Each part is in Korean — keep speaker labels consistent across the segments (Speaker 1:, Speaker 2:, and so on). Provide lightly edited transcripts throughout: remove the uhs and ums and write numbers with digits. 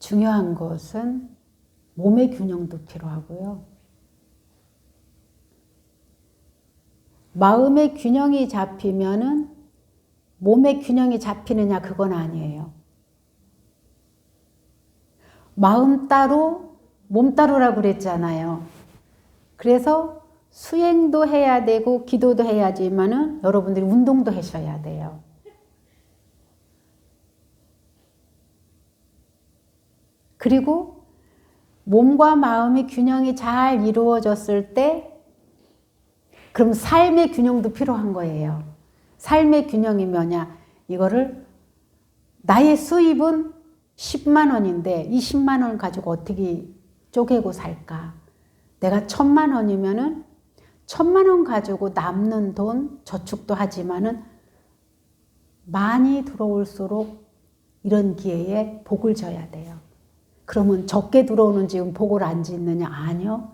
Speaker 1: 중요한 것은 몸의 균형도 필요하고요. 마음의 균형이 잡히면은 몸의 균형이 잡히느냐 그건 아니에요. 마음 따로 몸 따로라고 그랬잖아요. 그래서 수행도 해야 되고 기도도 해야지만은 여러분들이 운동도 하셔야 돼요. 그리고 몸과 마음의 균형이 잘 이루어졌을 때 그럼 삶의 균형도 필요한 거예요. 삶의 균형이 뭐냐? 이거를 나의 수입은 10만 원인데 이 10만 원 가지고 어떻게 쪼개고 살까? 내가 1,000만 원이면은 1,000만 원 가지고 남는 돈 저축도 하지만은 많이 들어올수록 이런 기회에 복을 져야 돼요. 그러면 적게 들어오는 집은 복을 안 짓느냐? 아니요.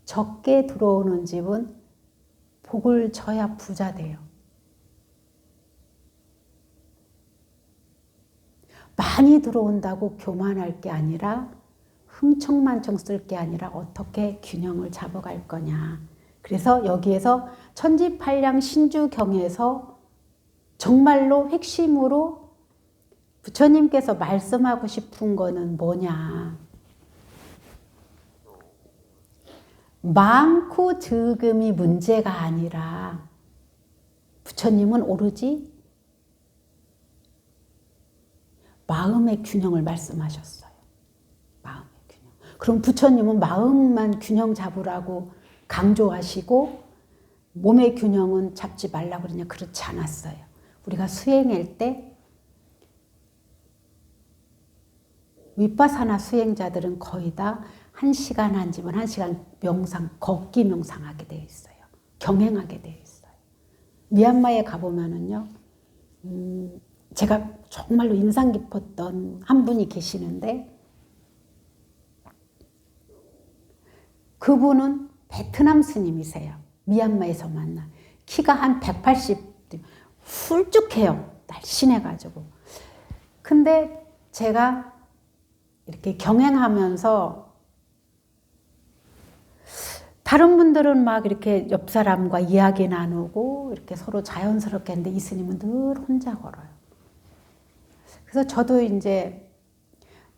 Speaker 1: 적게 들어오는 집은 복을 져야 부자 돼요. 많이 들어온다고 교만할 게 아니라 흥청만청 쓸 게 아니라 어떻게 균형을 잡아갈 거냐. 그래서 여기에서 천지팔량 신주경에서 정말로 핵심으로 부처님께서 말씀하고 싶은 거는 뭐냐. 많고 적음이 문제가 아니라 부처님은 오로지 마음의 균형을 말씀하셨어요. 마음의 균형. 그럼 부처님은 마음만 균형 잡으라고 강조하시고 몸의 균형은 잡지 말라고 그러냐? 그렇지 않았어요. 우리가 수행할 때 윗바사나 수행자들은 거의 다 1시간 앉으면 1시간 명상, 걷기 명상하게 되어 있어요. 경행하게 되어 있어요. 미얀마에 가보면은요, 제가 정말로 인상 깊었던 한 분이 계시는데, 그분은 베트남 스님이세요. 미얀마에서 만나. 키가 한 180, 훌쭉해요. 날씬해가지고. 근데 제가 이렇게 경행하면서 다른 분들은 막 이렇게 옆 사람과 이야기 나누고 이렇게 서로 자연스럽게 하는데 이 스님은 늘 혼자 걸어요. 그래서 저도 이제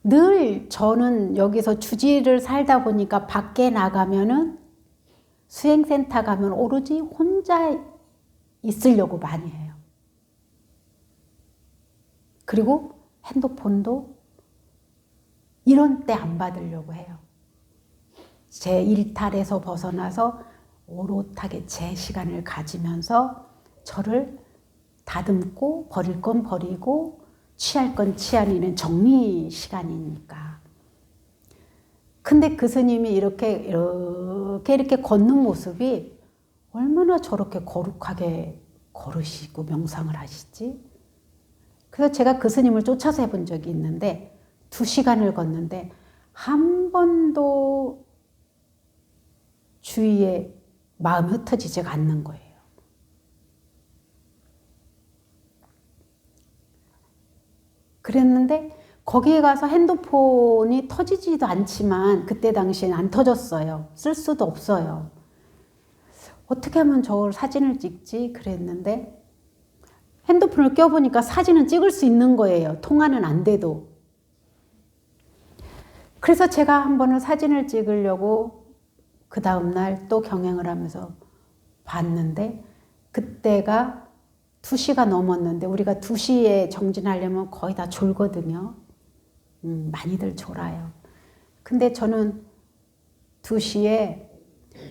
Speaker 1: 늘 저는 여기서 주지를 살다 보니까 밖에 나가면은 수행센터 가면 오로지 혼자 있으려고 많이 해요. 그리고 핸드폰도 이런 때 안 받으려고 해요. 제 일탈에서 벗어나서 오롯하게 제 시간을 가지면서 저를 다듬고 버릴 건 버리고 취할 건 취하는 정리 시간이니까. 근데 그 스님이 이렇게 걷는 모습이 얼마나 저렇게 거룩하게 걸으시고 명상을 하시지? 그래서 제가 그 스님을 쫓아서 해본 적이 있는데 2시간을 걷는데 한 번도 주위에 마음이 흩어지지가 않는 거예요. 그랬는데 거기에 가서 핸드폰이 터지지도 않지만 그때 당시엔 안 터졌어요. 쓸 수도 없어요. 어떻게 하면 저걸 사진을 찍지? 그랬는데 핸드폰을 껴보니까 사진은 찍을 수 있는 거예요. 통화는 안 돼도. 그래서 제가 한 번은 사진을 찍으려고 그 다음날 또 경행을 하면서 봤는데 그때가 2시가 넘었는데 우리가 2시에 정진하려면 거의 다 졸거든요. 많이들 졸아요. 근데 저는 2시에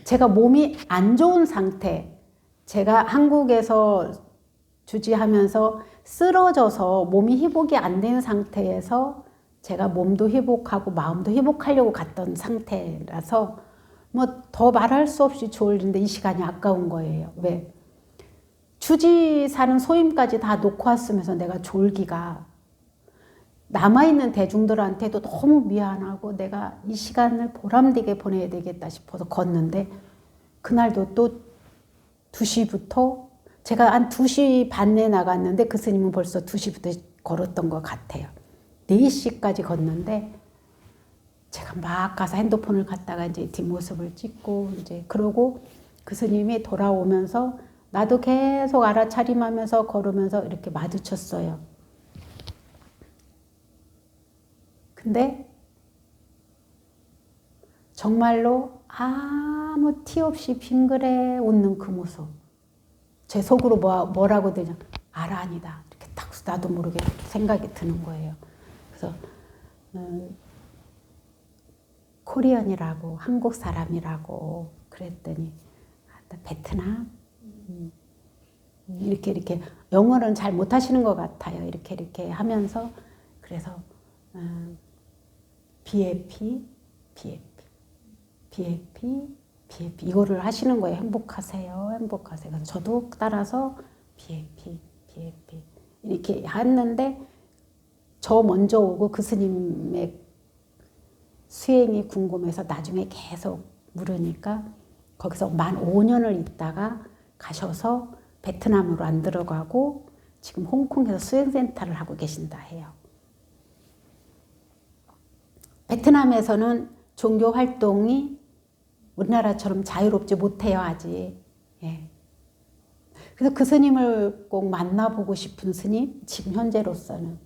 Speaker 1: 제가 몸이 안 좋은 상태, 제가 한국에서 주지하면서 쓰러져서 몸이 회복이 안 된 상태에서 제가 몸도 회복하고 마음도 회복하려고 갔던 상태라서 뭐 더 말할 수 없이 졸린데 이 시간이 아까운 거예요. 왜? 주지 사는 소임까지 다 놓고 왔으면서 내가 졸기가 남아있는 대중들한테도 너무 미안하고 내가 이 시간을 보람되게 보내야 되겠다 싶어서 걷는데 그날도 또 2시부터 제가 한 2시 반에 나갔는데 그 스님은 벌써 2시부터 걸었던 것 같아요. 4시까지 걷는데 막 가서 핸드폰을 갖다가 이제 뒷모습을 찍고 이제 그러고 그 스님이 돌아오면서 나도 계속 알아차림하면서 걸으면서 이렇게 마주쳤어요. 근데 정말로 아무 티 없이 빙그레 웃는 그 모습. 제 속으로 뭐라고 되냐. 알아 아니다. 이렇게 딱 나도 모르게 생각이 드는 거예요. 그래서 코리안이라고 한국 사람이라고 그랬더니 베트남 이렇게 영어는 잘 못하시는 것 같아요. 이렇게 하면서 그래서 BAP 이거를 하시는 거예요. 행복하세요. 그래서 저도 따라서 BAP 이렇게 했는데 저 먼저 오고 그 스님의 수행이 궁금해서 나중에 계속 물으니까 거기서 만 5년을 있다가 가셔서 베트남으로 안 들어가고 지금 홍콩에서 수행센터를 하고 계신다 해요. 베트남에서는 종교 활동이 우리나라처럼 자유롭지 못해요, 아직. 예. 그래서 그 스님을 꼭 만나보고 싶은 스님, 지금 현재로서는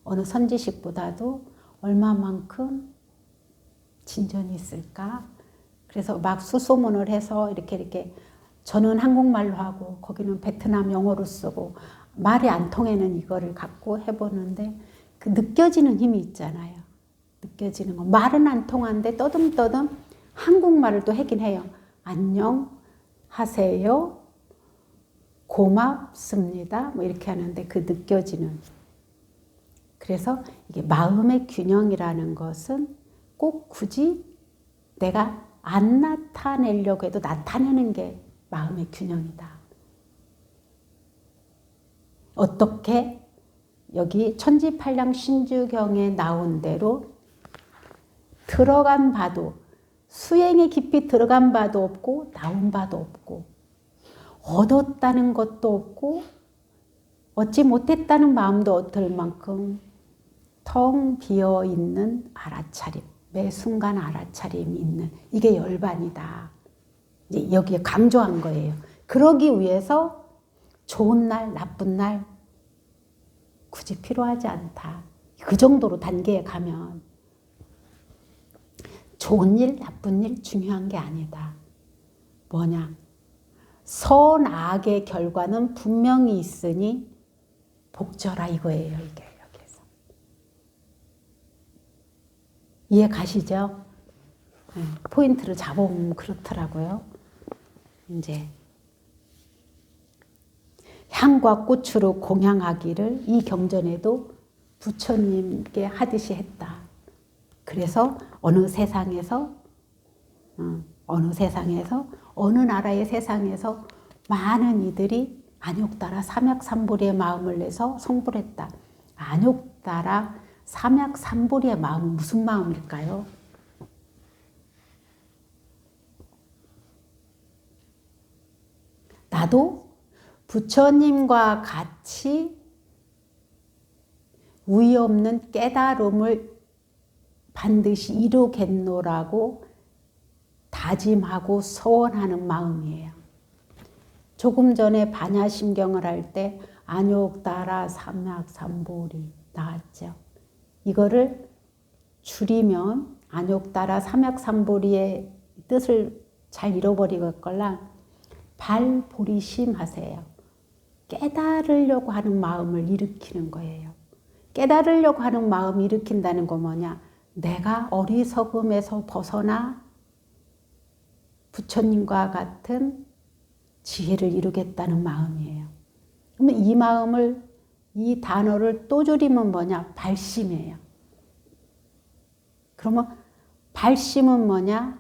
Speaker 1: 어느 선지식보다도 얼마만큼 진전이 있을까? 그래서 막 수소문을 해서 이렇게 저는 한국말로 하고 거기는 베트남 영어로 쓰고 말이 안 통하는 이거를 갖고 해보는데 그 느껴지는 힘이 있잖아요. 느껴지는 거. 말은 안 통하는데 떠듬떠듬 한국말을 또 하긴 해요. 안녕하세요. 고맙습니다. 뭐 이렇게 하는데 그 느껴지는. 그래서 이게 마음의 균형이라는 것은 꼭 굳이 내가 안 나타내려고 해도 나타내는 게 마음의 균형이다. 어떻게? 여기 천지팔량 신주경에 나온 대로 들어간 바도 수행에 깊이 들어간 바도 없고 나온 바도 없고 얻었다는 것도 없고 얻지 못했다는 마음도 얻을 만큼 텅 비어있는 알아차림, 매 순간 알아차림이 있는 이게 열반이다. 이제 여기에 강조한 거예요. 그러기 위해서 좋은 날, 나쁜 날 굳이 필요하지 않다. 그 정도로 단계에 가면 좋은 일, 나쁜 일 중요한 게 아니다. 뭐냐? 선악의 결과는 분명히 있으니 복져라 이거예요. 이게 여기에서. 이해 가시죠? 네, 포인트를 잡아보면 그렇더라고요. 이제 향과 꽃으로 공양하기를 이 경전에도 부처님께 하듯이 했다. 그래서 어느 세상에서 어느 나라의 세상에서 많은 이들이 안욕따라 삼약삼보리의 마음을 내서 성불했다. 안욕따라 삼약삼보리의 마음은 무슨 마음일까요? 나도 부처님과 같이 우위 없는 깨달음을 반드시 이루겠노라고 다짐하고 소원하는 마음이에요. 조금 전에 반야심경을 할 때 안욕따라 삼약삼보리 나왔죠. 이거를 줄이면 안욕따라 삼약삼보리의 뜻을 잘 잃어버리겠걸라 발보리심 하세요. 깨달으려고 하는 마음을 일으키는 거예요. 깨달으려고 하는 마음을 일으킨다는 건 뭐냐? 내가 어리석음에서 벗어나 부처님과 같은 지혜를 이루겠다는 마음이에요. 그러면 이 마음을, 이 단어를 또 줄이면 뭐냐? 발심이에요. 그러면 발심은 뭐냐?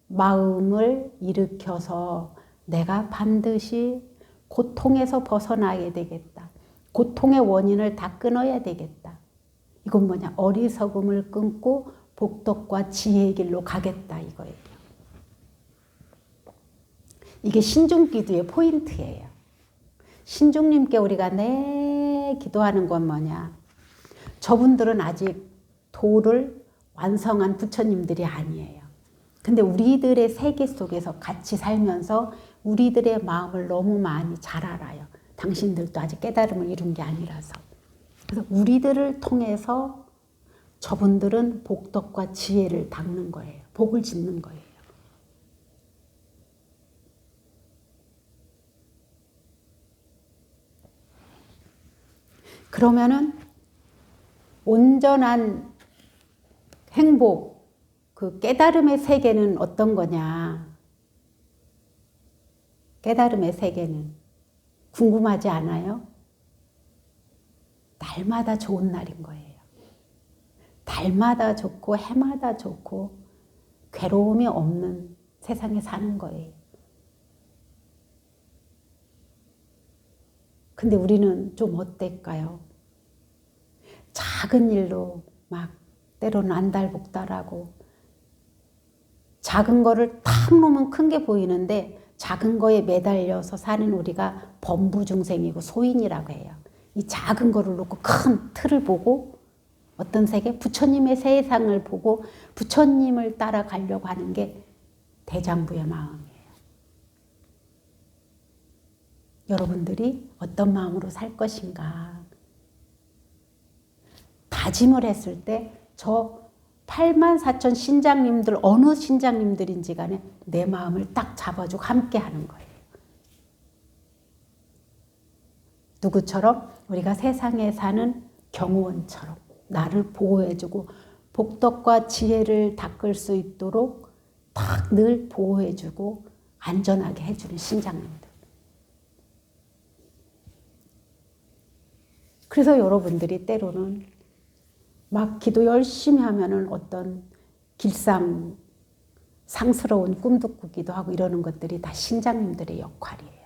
Speaker 1: 마음을 일으켜서 내가 반드시 고통에서 벗어나야 되겠다. 고통의 원인을 다 끊어야 되겠다. 이건 뭐냐? 어리석음을 끊고 복덕과 지혜의 길로 가겠다 이거예요. 이게 신중기도의 포인트예요. 신중님께 우리가 기도하는 건 뭐냐? 저분들은 아직 도를 완성한 부처님들이 아니에요. 근데 우리들의 세계 속에서 같이 살면서 우리들의 마음을 너무 많이 잘 알아요. 당신들도 아직 깨달음을 이룬 게 아니라서. 그래서 우리들을 통해서 저분들은 복덕과 지혜를 닦는 거예요. 복을 짓는 거예요. 그러면은 온전한 행복, 그 깨달음의 세계는 어떤 거냐? 깨달음의 세계는 궁금하지 않아요? 날마다 좋은 날인 거예요. 달마다 좋고 해마다 좋고 괴로움이 없는 세상에 사는 거예요. 근데 우리는 좀 어떨까요? 작은 일로 막 때로는 안달복달하고 작은 거를 탁 놓으면 큰 게 보이는데 작은 거에 매달려서 사는 우리가 범부중생이고 소인이라고 해요. 이 작은 거를 놓고 큰 틀을 보고 어떤 세계? 부처님의 세상을 보고 부처님을 따라가려고 하는 게 대장부의 마음이에요. 여러분들이 어떤 마음으로 살 것인가 다짐을 했을 때 저 84,000 신장님들 어느 신장님들인지 간에 내 마음을 딱 잡아주고 함께 하는 거예요. 누구처럼? 우리가 세상에 사는 경호원처럼 나를 보호해주고 복덕과 지혜를 닦을 수 있도록 딱 늘 보호해주고 안전하게 해주는 신장님들. 그래서 여러분들이 때로는 막 기도 열심히 하면은 어떤 길상상스러운 꿈도 꾸기도 하고 이러는 것들이 다 신장님들의 역할이에요.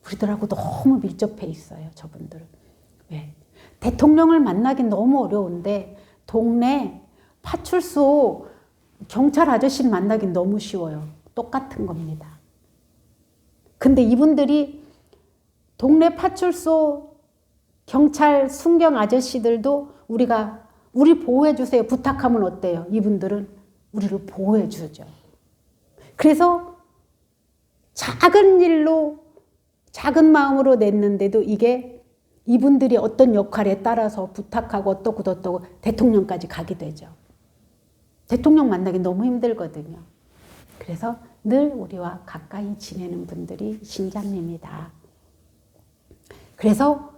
Speaker 1: 우리들하고 너무 밀접해 있어요, 저분들은. 왜? 대통령을 만나긴 너무 어려운데 동네 파출소 경찰 아저씨를 만나긴 너무 쉬워요. 똑같은 겁니다. 근데 이분들이 동네 파출소 경찰 순경 아저씨들도 우리 보호해 주세요 부탁하면 어때요? 이분들은 우리를 보호해 주죠. 그래서 작은 일로 작은 마음으로 냈는데도 이게 이분들이 어떤 역할에 따라서 부탁하고 어떻고 대통령까지 가게 되죠. 대통령 만나기 너무 힘들거든요. 그래서 늘 우리와 가까이 지내는 분들이 신장님이다. 그래서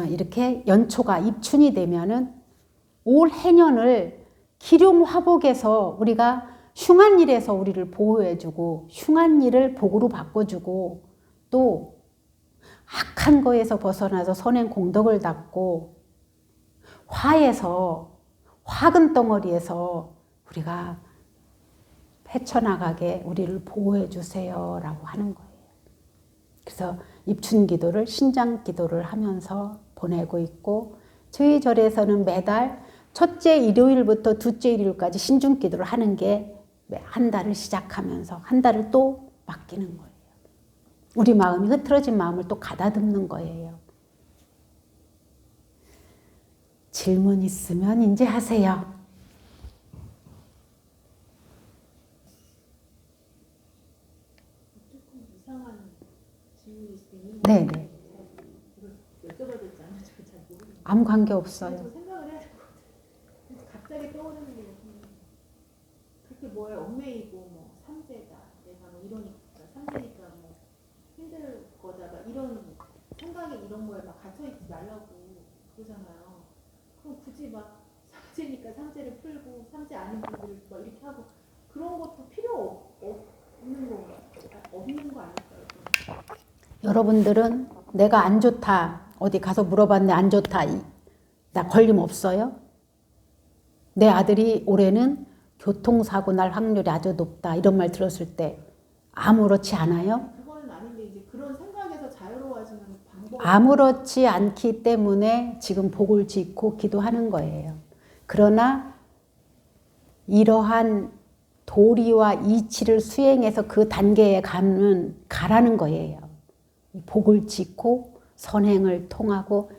Speaker 1: 이렇게 연초가 입춘이 되면은 올 해년을 기륭화복에서 우리가 흉한 일에서 우리를 보호해주고 흉한 일을 복으로 바꿔주고 또 악한 거에서 벗어나서 선행 공덕을 닦고 화에서 화근 덩어리에서 우리가 헤쳐나가게 우리를 보호해 주세요 라고 하는 거예요. 그래서 입춘 기도를 신장 기도를 하면서 보내고 있고 저희 절에서는 매달 첫째 일요일부터 둘째 일요일까지 신중 기도를 하는 게 한 달을 시작하면서 한 달을 또 맡기는 거예요. 우리 마음이 흐트러진 마음을 또 가다듬는 거예요. 질문 있으면 이제 하세요.
Speaker 2: 조금 이상한 질문일 수도 있는
Speaker 1: 네,
Speaker 2: 건데 여쭤봐도 될지 안 여쭤봐도 잘 모르겠어요.
Speaker 1: 아무 관계 없어요.
Speaker 2: 좀 생각을 해야 될 것 같아요. 갑자기 떠오르는 게 그렇게 뭐에 얽매이고 뭐 삼재다 내가 뭐 이러니까 삼재니까 뭐 힘들 거다 막 이런 생각에 이런 거에 막 갇혀있지 말라고 그러잖아요. 그럼 굳이 막 삼재니까 삼재를 풀고 삼재 아닌 분들을 막 이렇게 하고 그런 것도 필요 없는 건가? 없는 거 아닐까요?
Speaker 1: 여러분들은 내가 안 좋다 어디 가서 물어봤는데 안 좋다 나 걸림 없어요? 내 아들이 올해는 교통사고 날 확률이 아주 높다 이런 말 들었을 때 아무렇지 않아요?
Speaker 2: 그거는 아닌데 이제 그런 생각에서 자유로워지는 방법
Speaker 1: 아무렇지 않기 때문에 지금 복을 짓고 기도하는 거예요. 그러나 이러한 도리와 이치를 수행해서 그 단계에 가라는 거예요. 복을 짓고 선행을 통하고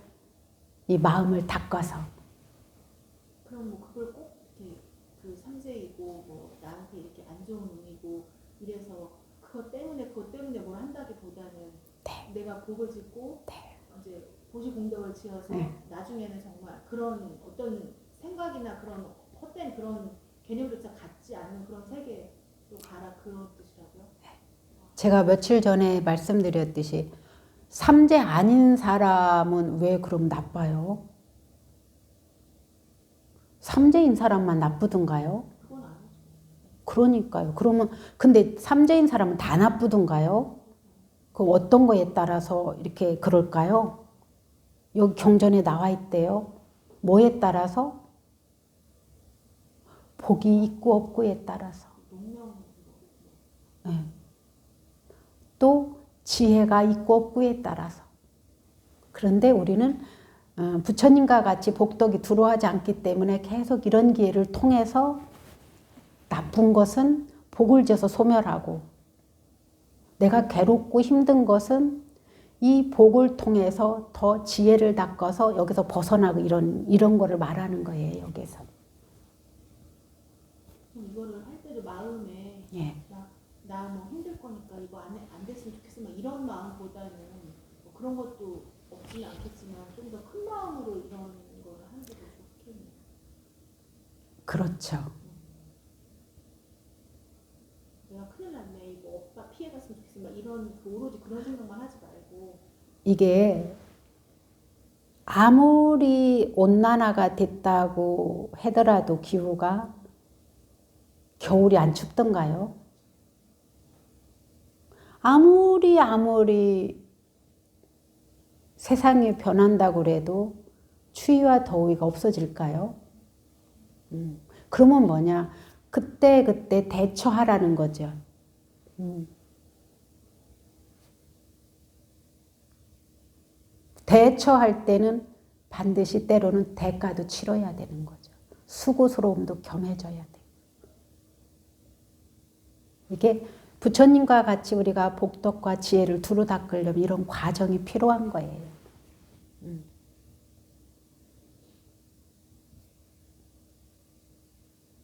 Speaker 1: 이 마음을 닦아서
Speaker 2: 그럼 뭐 그걸 꼭 이렇게 그 삼재이고 뭐 나한테 이렇게 안 좋은 운이고 이래서 그것 때문에 뭘 한다기보다는
Speaker 1: 네.
Speaker 2: 내가 복을 짓고
Speaker 1: 네.
Speaker 2: 이제 보시공덕을 지어서
Speaker 1: 네.
Speaker 2: 나중에는 정말 그런 어떤 생각이나 그런 헛된 그런 개념조차 갖지 않는 그런 세계로 가라 그런 뜻이라고요?
Speaker 1: 제가 며칠 전에 말씀드렸듯이 삼재 아닌 사람은 왜 그럼 나빠요? 삼재인 사람만 나쁘던가요?
Speaker 2: 그건 아니죠.
Speaker 1: 그러니까요. 그러면 근데 삼재인 사람은 다 나쁘던가요? 그 어떤 거에 따라서 이렇게 그럴까요? 여기 경전에 나와 있대요. 뭐에 따라서? 복이 있고 없고에 따라서.
Speaker 2: 농명
Speaker 1: 네. 또 지혜가 있고 없고에 따라서. 그런데 우리는 부처님과 같이 복덕이 들어하지 않기 때문에 계속 이런 기회를 통해서 나쁜 것은 복을 지어서 소멸하고 내가 괴롭고 힘든 것은 이 복을 통해서 더 지혜를 닦아서 여기서 벗어나고 이런 거를 말하는 거예요. 여기서.
Speaker 2: 이거를 할 때도 마음에
Speaker 1: 예.
Speaker 2: 나 뭐 힘들 거니까 이거 안 됐으면 좋겠어 막 이런 마음보다는 뭐 그런 것도 없지는 않겠지만 좀 더 큰 마음으로 이런 거를 하는 게 더 좋겠네요.
Speaker 1: 그렇죠.
Speaker 2: 내가 큰일 났네 이거 오빠 피해갔으면 좋겠어 막 이런 오로지 그런 생각만 하지 말고
Speaker 1: 이게 아무리 온난화가 됐다고 하더라도 기후가 겨울이 안 춥던가요? 아무리 세상이 변한다고 그래도 추위와 더위가 없어질까요? 그러면 뭐냐? 그때 대처하라는 거죠. 대처할 때는 반드시 때로는 대가도 치러야 되는 거죠. 수고스러움도 겸해져야 돼요. 이게 부처님과 같이 우리가 복덕과 지혜를 두루 닦으려면 이런 과정이 필요한 거예요.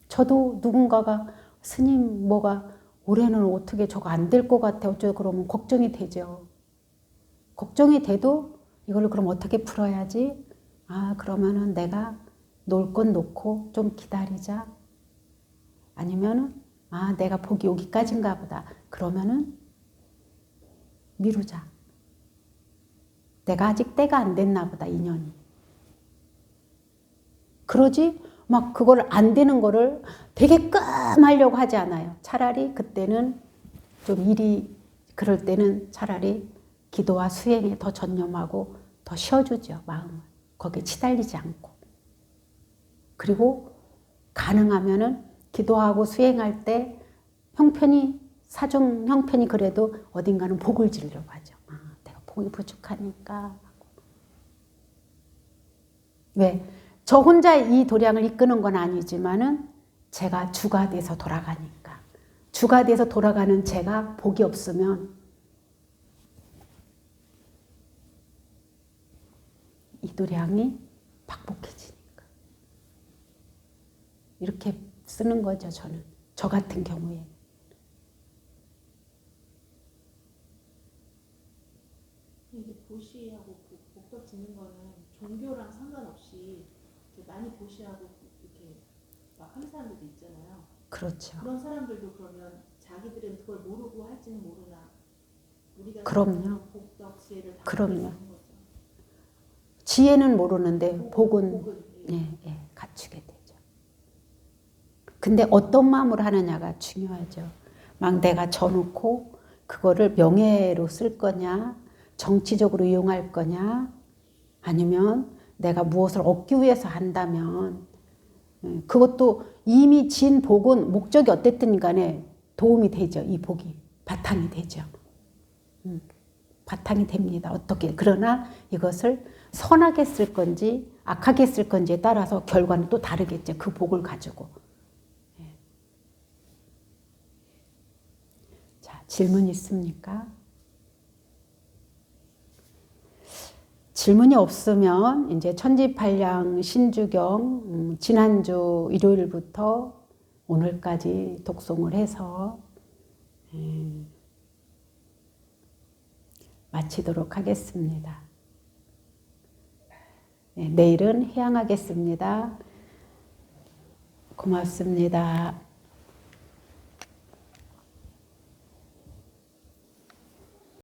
Speaker 1: 저도 누군가가 스님 뭐가 올해는 어떻게 저거 안 될 것 같아 어쩌고 그러면 걱정이 되죠. 걱정이 돼도 이걸 그럼 어떻게 풀어야지? 아 그러면은 내가 놀 건 놓고 좀 기다리자. 아니면은 아 내가 복이 여기까지인가 보다. 그러면은 미루자. 내가 아직 때가 안 됐나 보다 인연이. 그러지 막 그걸 안 되는 거를 되게 끔하려고 하지 않아요. 차라리 그때는 좀 일이 그럴 때는 차라리 기도와 수행에 더 전념하고 더 쉬어주죠. 마음을. 거기에 치달리지 않고. 그리고 가능하면은 기도하고 수행할 때 사중 형편이 그래도 어딘가는 복을 지으려고 하죠. 아, 내가 복이 부족하니까. 왜? 저 혼자 이 도량을 이끄는 건 아니지만은 제가 주가 돼서 돌아가니까. 주가 돼서 돌아가는 제가 복이 없으면 이 도량이 박복해지니까. 이렇게 쓰는 거죠, 저는. 저 같은 경우에.
Speaker 2: 이게 보시하고 복덕 짓는 거는 종교랑 상관없이 이렇게 많이 보시하고 이렇게 막 하는 사람들도 있잖아요.
Speaker 1: 그렇죠.
Speaker 2: 그런 사람들도 그러면 자기들은 그걸 모르고 할지는 모르나 우리가
Speaker 1: 그럼요.
Speaker 2: 복덕 지혜를 다
Speaker 1: 그럼요.
Speaker 2: 있는 거죠.
Speaker 1: 지혜는 모르는데 복은 갖추게 되죠. 근데 어떤 마음으로 하느냐가 중요하죠. 막 내가 져놓고 그거를 명예로 쓸 거냐, 정치적으로 이용할 거냐, 아니면 내가 무엇을 얻기 위해서 한다면 그것도 이미 진 복은 목적이 어땠든 간에 도움이 되죠. 이 복이 바탕이 되죠. 바탕이 됩니다. 어떻게 그러나 이것을 선하게 쓸 건지 악하게 쓸 건지에 따라서 결과는 또 다르겠죠. 그 복을 가지고. 자, 질문 있습니까? 질문이 없으면 이제 천지팔량 신주경 지난주 일요일부터 오늘까지 독송을 해서 마치도록 하겠습니다. 네, 내일은 해양하겠습니다. 고맙습니다.